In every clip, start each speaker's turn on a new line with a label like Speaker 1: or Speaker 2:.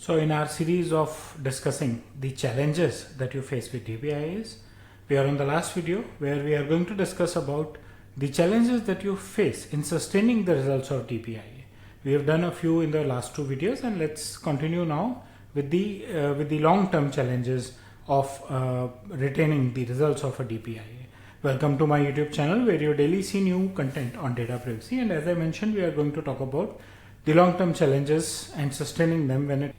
Speaker 1: So in our series of discussing the challenges that you face with DPIAs, we are on the last video where we are going to discuss about the challenges that you face in sustaining the results of DPIA. We have done a few in the last two videos, and let's continue now with the long-term challenges of retaining the results of a DPIA. Welcome to my YouTube channel where you daily see new content on data privacy, and as I mentioned, we are going to talk about the long-term challenges and sustaining them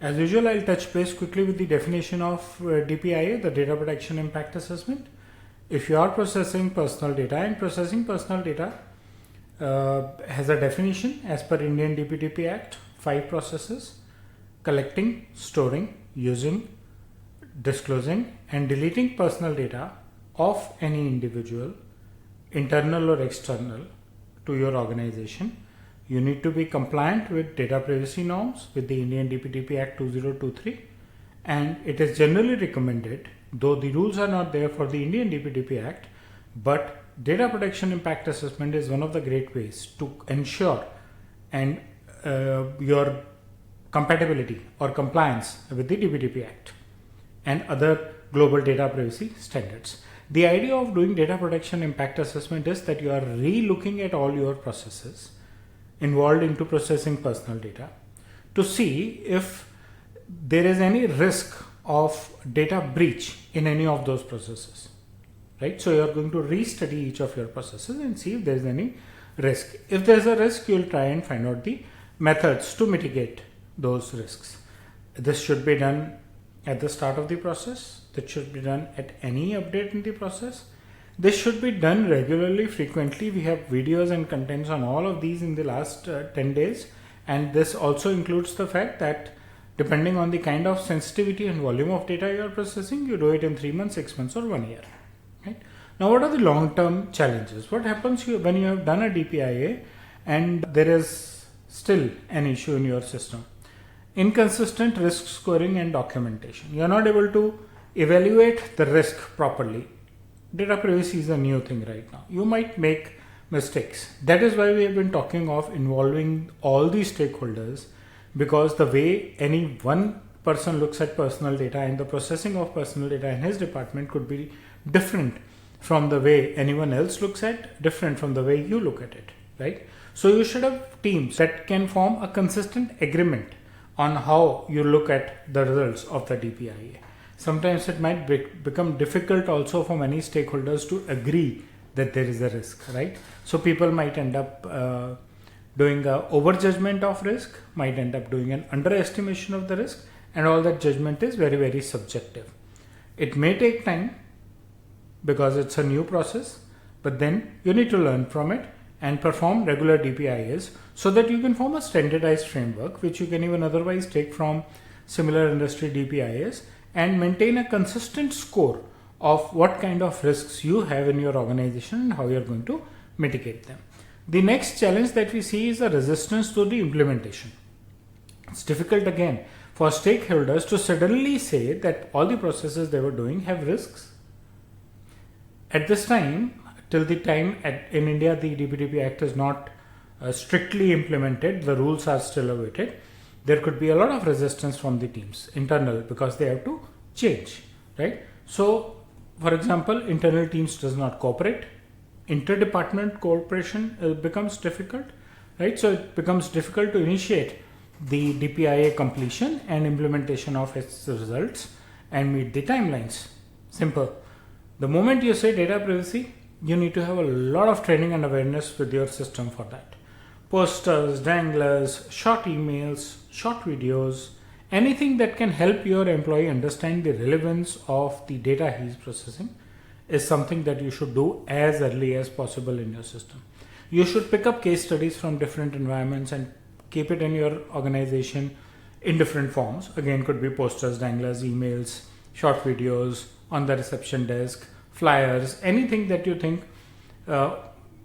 Speaker 1: as usual. I'll touch base quickly with the definition of DPIA, the Data Protection Impact Assessment. If you are processing personal data, and processing personal data has a definition as per Indian DPIA Act, 5 processes: collecting, storing, using, disclosing and deleting personal data of any individual, internal or external, to your organization. You need to be compliant with data privacy norms with the Indian DPIA Act 2023, and it is generally recommended, though the rules are not there for the Indian DPIA Act, but data protection impact assessment is one of the great ways to ensure and your compatibility or compliance with the DPIA Act and other global data privacy standards. The idea of doing data protection impact assessment is that you are re-looking at all your processes involved into processing personal data to see if there is any risk of data breach in any of those processes, right? So you are going to re-study each of your processes and see if there is any risk. If there is a risk, you will try and find out the methods to mitigate those risks. This should be done at the start of the process. That should be done at any update in the process. This should be done regularly, frequently. We have videos and contents on all of these in the last 10 days. And this also includes the fact that depending on the kind of sensitivity and volume of data you are processing, you do it in 3 months, 6 months or 1 year. Right? Now, what are the long-term challenges? What happens when you have done a DPIA and there is still an issue in your system? Inconsistent risk scoring and documentation. You are not able to evaluate the risk properly. Data privacy is a new thing right now. You might make mistakes. That is why we have been talking of involving all these stakeholders, because the way any one person looks at personal data and the processing of personal data in his department could be different from the way anyone else looks at, different from the way you look at it, right? So you should have teams that can form a consistent agreement on how you look at the results of the DPIA. Sometimes it might become difficult also for many stakeholders to agree that there is a risk, right? So people might end up doing a overjudgment of risk, might end up doing an underestimation of the risk, and all that judgment is very, very subjective. It may take time because it's a new process, but then you need to learn from it and perform regular DPIAs so that you can form a standardized framework which you can even otherwise take from similar industry DPIAs and maintain a consistent score of what kind of risks you have in your organization and how you are going to mitigate them. The next challenge that we see is the resistance to the implementation. It's difficult again for stakeholders to suddenly say that all the processes they were doing have risks. At this time, till the time in India the DPIA Act is not strictly implemented, the rules are still awaited. There could be a lot of resistance from the teams, internal, because they have to change, right? So, for example, internal teams does not cooperate. Interdepartment cooperation becomes difficult, right? So it becomes difficult to initiate the DPIA completion and implementation of its results and meet the timelines. Simple. The moment you say data privacy, you need to have a lot of training and awareness with your system for that. Posters, danglers, short emails, short videos, anything that can help your employee understand the relevance of the data he is processing is something that you should do as early as possible in your system. You should pick up case studies from different environments and keep it in your organization in different forms. Again, could be posters, danglers, emails, short videos, on the reception desk, flyers, anything that you think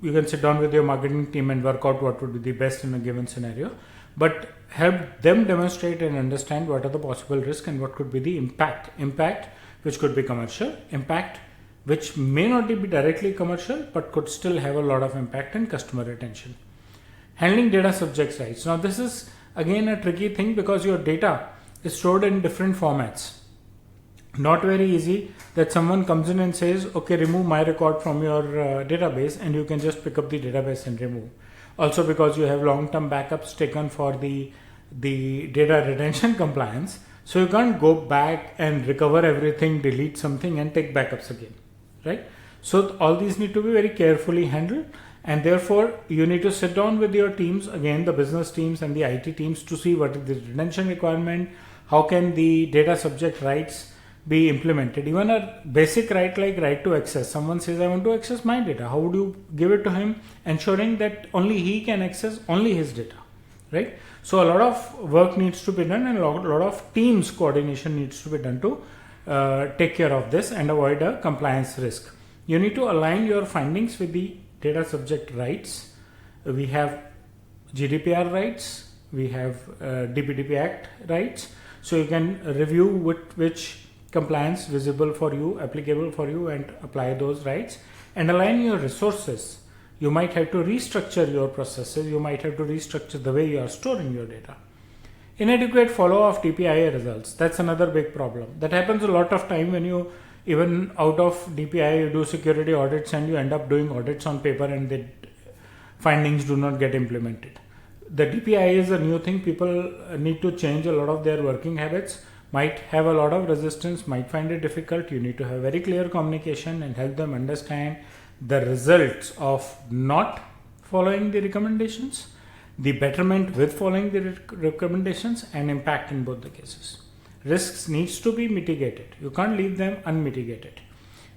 Speaker 1: you can sit down with your marketing team and work out what would be the best in a given scenario, but help them demonstrate and understand what are the possible risks and what could be the impact which could be commercial, impact which may not be directly commercial but could still have a lot of impact in customer retention. Handling data subjects rights. Now this is again a tricky thing because your data is stored in different formats. Not very easy that someone comes in and says, okay, remove my record from your database, and you can just pick up the database and remove. Also, because you have long-term backups taken for the data retention compliance, so you can't go back and recover everything, delete something and take backups again, right? So all these need to be very carefully handled, and therefore you need to sit down with your teams, again the business teams and the IT teams, to see what is the retention requirement, how can the data subject rights be implemented. Even a basic right like right to access, someone says I want to access my data, how would you give it to him, ensuring that only he can access only his data, right? So a lot of work needs to be done, and a lot of teams coordination needs to be done to take care of this and avoid a compliance risk. You need to align your findings with the data subject rights. We have GDPR rights, we have DPIA Act rights, so you can review which compliance visible for you, applicable for you, and apply those rights, and align your resources. You might have to restructure your processes, you might have to restructure the way you are storing your data. Inadequate follow of DPIA results, that's another big problem. That happens a lot of time when you, even out of DPIA, you do security audits and you end up doing audits on paper and the findings do not get implemented. The DPIA is a new thing, people need to change a lot of their working habits, might have a lot of resistance, might find it difficult. You need to have very clear communication and help them understand the results of not following the recommendations, the betterment with following the recommendations, and impact in both the cases. Risks needs to be mitigated. You can't leave them unmitigated.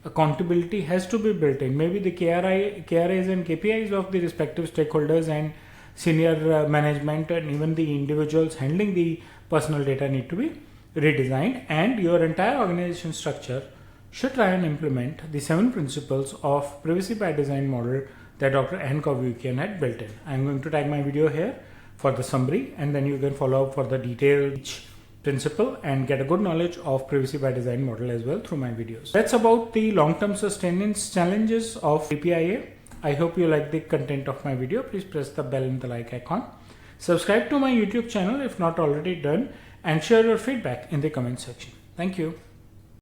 Speaker 1: Accountability has to be built in. Maybe the KRAs and KPIs of the respective stakeholders and senior management and even the individuals handling the personal data need to be redesigned, and your entire organization structure should try and implement the 7 principles of privacy by design model that Dr. Ann Koviukian had built in. I'm going to tag my video here for the summary, and then you can follow up for the detailed each principle and get a good knowledge of privacy by design model as well through my videos. That's about the long-term sustenance challenges of DPIA. I hope you like the content of my video. Please press the bell and the like icon. Subscribe to my YouTube channel if not already done, and share your feedback in the comment section. Thank you.